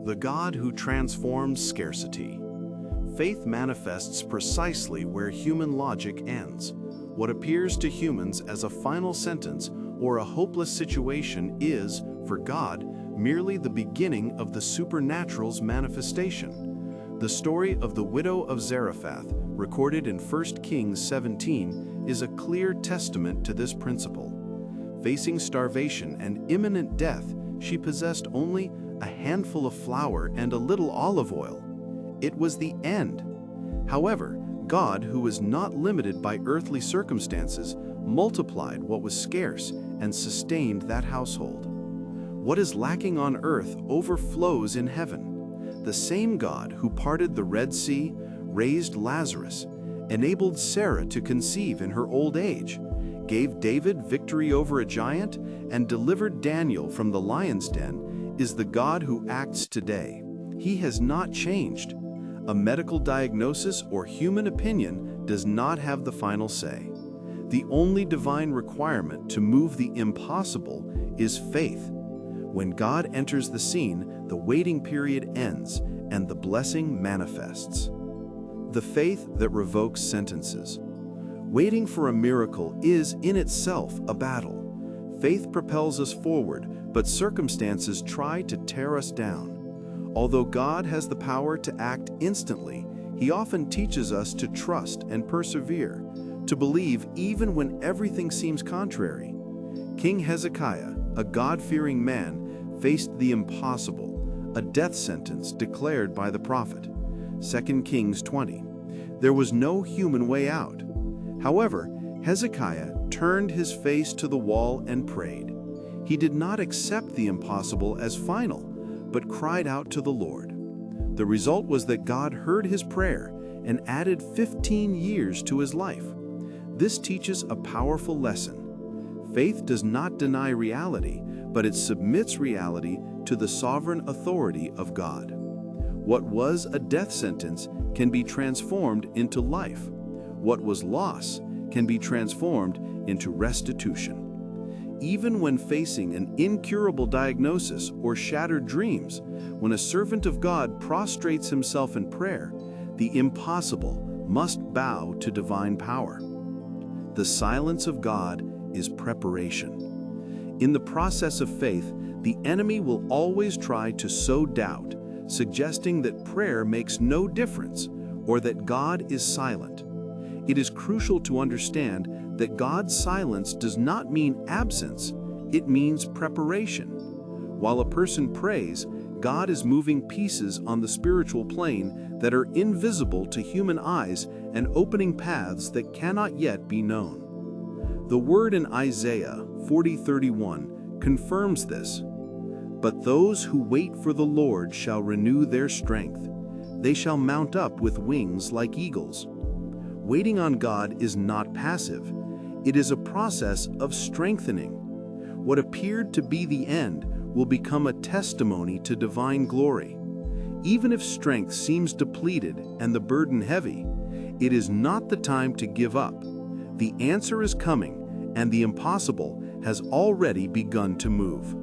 The God who transforms scarcity. Faith manifests precisely where human logic ends. What appears to humans as a final sentence or a hopeless situation is, for God, merely the beginning of the supernatural's manifestation. The story of the widow of Zarephath, recorded in 1 Kings 17, is a clear testament to this principle. Facing starvation and imminent death, she possessed only a handful of flour and a little olive oil. It was the end. However, God, who was not limited by earthly circumstances, multiplied what was scarce and sustained that household. What is lacking on earth overflows in heaven. The same God who parted the Red Sea, raised Lazarus, enabled Sarah to conceive in her old age, gave David victory over a giant, and delivered Daniel from the lion's den, is the God who acts today. He has not changed. A medical diagnosis or human opinion does not have the final say. The only divine requirement to move the impossible is faith. When God enters the scene, the waiting period ends and the blessing manifests. The faith that revokes sentences. Waiting for a miracle is in itself a battle. Faith propels us forward, but circumstances try to tear us down. Although God has the power to act instantly, He often teaches us to trust and persevere, to believe even when everything seems contrary. King Hezekiah, a God-fearing man, faced the impossible, a death sentence declared by the prophet. 2 Kings 20. There was no human way out. However, Hezekiah turned his face to the wall and prayed. He did not accept the impossible as final, but cried out to the Lord. The result was that God heard his prayer and added 15 years to his life. This teaches a powerful lesson. Faith does not deny reality, but it submits reality to the sovereign authority of God. What was a death sentence can be transformed into life. What was loss can be transformed into restitution. Even when facing an incurable diagnosis or shattered dreams, when a servant of God prostrates himself in prayer, the impossible must bow to divine power. The silence of God is preparation. In the process of faith, the enemy will always try to sow doubt, suggesting that prayer makes no difference or that God is silent. It is crucial to understand that God's silence does not mean absence, it means preparation. While a person prays, God is moving pieces on the spiritual plane that are invisible to human eyes and opening paths that cannot yet be known. The word in Isaiah 40:31 confirms this. But those who wait for the Lord shall renew their strength. They shall mount up with wings like eagles. Waiting on God is not passive. It is a process of strengthening. What appeared to be the end will become a testimony to divine glory. Even if strength seems depleted and the burden heavy, it is not the time to give up. The answer is coming, and the impossible has already begun to move.